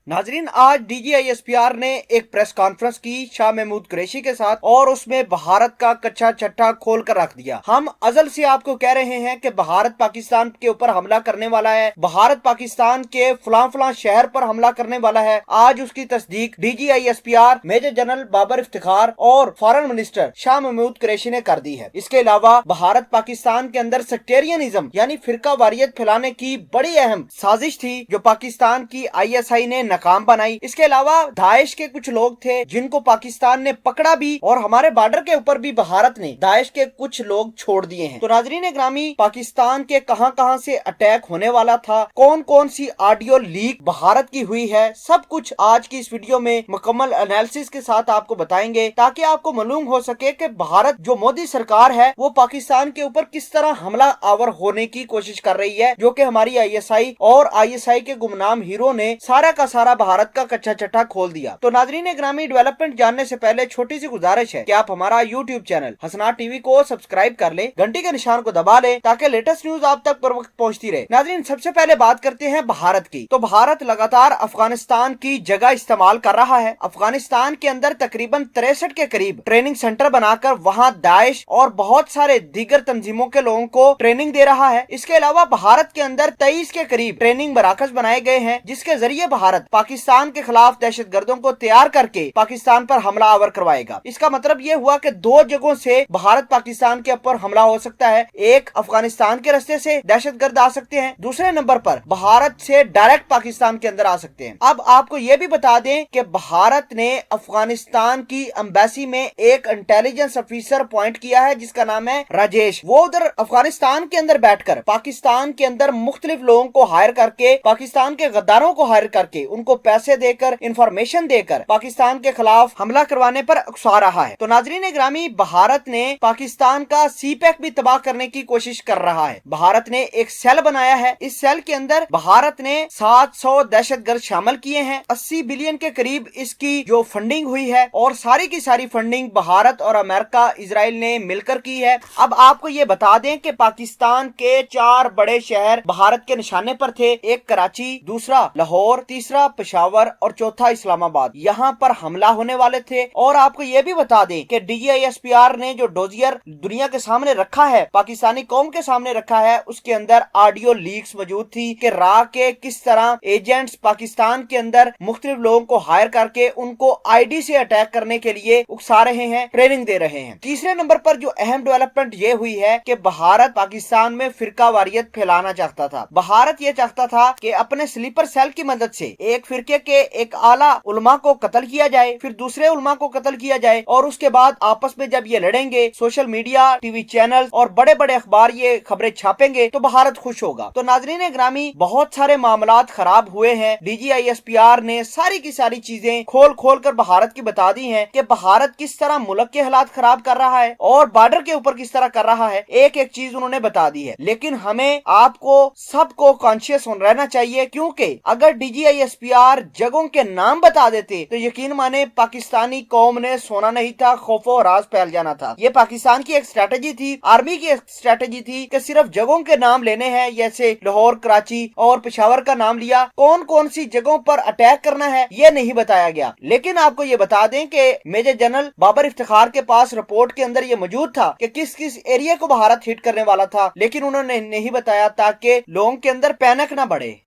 नाजरीन, आज DGISPR ने एक प्रेस कॉन्फ्रेंस की शाह महमूद कुरैशी के साथ और उसमें भारत का कच्चा चट्टा खोल कर रख दिया। हम अजल से आपको कह रहे हैं कि भारत पाकिस्तान के ऊपर हमला करने वाला है, भारत पाकिस्तान के फलां शहर पर हमला करने वाला है। आज उसकी तस्दीक DGISPR major general Babar Iftikhar और फॉरेन मिनिस्टर शाह महमूद कुरैशी ने कर दी है। इसके अलावा भारत पाकिस्तान के अंदर सेक्टेरियनिज्म यानी फिरका वारियत फैलाने की बड़ी अहम साजिश थी जो पाकिस्तान की ISI ने नाकाम बनाई। इसके अलावा दाइश के कुछ लोग थे जिनको पाकिस्तान ने पकड़ा भी और हमारे बॉर्डर के ऊपर भी भारत ने दाइश के कुछ लोग छोड़ दिए हैं। तो नाजरीन ग्रामी, पाकिस्तान के कहां से अटैक होने वाला था, कौन कौन सी ऑडियो लीक भारत की हुई है, सब कुछ आज की इस वीडियो में मुकम्मल एनालिसिस के साथ आपको बताएंगे ताकि आपको मालूम हो सके कि भारत जो मोदी सरकार है वो पाकिस्तान के ऊपर किस तरह हमला आवर होने की कोशिश कर रही है, जो कि हमारी ISI और ISI के गुमनाम हीरो ने सारा का सारा भारत का कच्चा चट्टा खोल दिया। तो नाजरीन ग्रामी, डेवलपमेंट जानने से पहले छोटी सी गुजारिश है कि आप हमारा YouTube चैनल हसनात टीवी को सब्सक्राइब कर ले, घंटी के निशान को दबा ले ताकि लेटेस्ट न्यूज आप तक पर वक्त पहुंचती रहे। नाजरीन, सबसे पहले बात करते हैं भारत की। तो भारत लगातार अफगानिस्तान की जगह इस्तेमाल कर रहा है। अफगानिस्तान के अंदर तकरीबन 63 के करीब ट्रेनिंग सेंटर बनाकर वहाँ दाइश और बहुत सारे दीगर तंजीमों के लोगों को ट्रेनिंग दे रहा है। इसके अलावा भारत के अंदर 23 के करीब ट्रेनिंग मराकज बनाए गए हैं जिसके जरिए भारत पाकिस्तान के खिलाफ दहशतगर्दों को तैयार करके पाकिस्तान पर हमला आवर करवाएगा। इसका मतलब ये हुआ कि दो जगहों से भारत पाकिस्तान के ऊपर हमला हो सकता है। एक, अफगानिस्तान के रास्ते से दहशतगर्द आ सकते हैं, दूसरे नंबर पर भारत से डायरेक्ट पाकिस्तान के अंदर आ सकते हैं। अब आपको ये भी बता दें कि भारत ने अफगानिस्तान की एम्बेसी में एक इंटेलिजेंस ऑफिसर अपॉइंट किया है जिसका नाम है राजेश। वो उधर अफगानिस्तान के अंदर बैठकर पाकिस्तान के अंदर मुख्तलिफ लोगों को हायर करके, पाकिस्तान के गद्दारों को हायर करके, उनको पैसे देकर, इंफॉर्मेशन देकर पाकिस्तान के खिलाफ हमला करवाने पर उकसा रहा है। तो नाजरीन ग्रामी, भारत ने पाकिस्तान का CPEC भी तबाह करने की कोशिश कर रहा है। भारत ने एक सेल बनाया है। इस सेल के अंदर भारत ने 700 दहशतगर्द शामिल किए हैं। 80 बिलियन के करीब इसकी जो फंडिंग हुई है और सारी की सारी फंडिंग भारत और अमेरिका, इजराइल ने मिलकर की है। अब आपको ये बता दें कि पाकिस्तान के 4 बड़े शहर भारत के निशाने पर थे। एक कराची, दूसरा लाहौर, तीसरा पेशावर और चौथा इस्लामाबाद। यहाँ पर हमला होने वाले थे। और आपको ये भी बता दें कि DGISPR ने जो डोजियर दुनिया के सामने रखा है, पाकिस्तानी कौम के सामने रखा है, उसके अंदर ऑडियो लीक्स मौजूद थी कि रा के किस तरह एजेंट्स पाकिस्तान के अंदर मुख्तलिफ लोगों को हायर करके उनको ID से अटैक करने के लिए उकसा रहे हैं, ट्रेनिंग दे रहे हैं। तीसरे नंबर पर जो अहम डेवलपमेंट ये हुई है कि भारत पाकिस्तान में फिरका वारियत फैलाना चाहता था। भारत ये चाहता था कि अपने स्लीपर सेल की मदद से एक फिरके के एक आला उलमा को कत्ल किया जाए, फिर दूसरे उलमा को कत्ल किया जाए और उसके बाद आपस में जब ये लड़ेंगे, सोशल मीडिया, TV चैनल और बड़े बड़े अखबार ये खबरें छापेंगे तो भारत खुश होगा। तो नाजरीन ग्रामी, बहुत सारे मामलात खराब हुए हैं। DGISPR ने सारी की सारी चीजें खोल कर भारत की बता दी हैं कि भारत किस तरह मुल्क के हालात खराब कर रहा है और बॉर्डर के ऊपर किस तरह कर रहा है। एक एक चीज उन्होंने बता दी है। लेकिन हमें आपको सबको कॉन्शियस रहना चाहिए, क्योंकि अगर DGISPR जगहों के नाम बता देते तो यकीन माने पाकिस्तानी कौम ने सोना नहीं था, खौफो राज फैल जाना था। ये पाकिस्तान की एक स्ट्रेटेजी थी, आर्मी की एक स्ट्रेटेजी थी कि सिर्फ जगहों के नाम लेने हैं, जैसे लाहौर, कराची और पेशावर का नाम लिया। कौन कौन सी जगहों पर अटैक करना है ये नहीं बताया गया। लेकिन आपको ये बता दें कि मेजर जनरल बाबर इफ्तिखार के पास रिपोर्ट के अंदर ये मौजूद था कि किस किस एरिया को भारत हिट करने वाला था, लेकिन उन्होंने नहीं बताया ताकि लोगों के अंदर पैनिक ना बढ़े।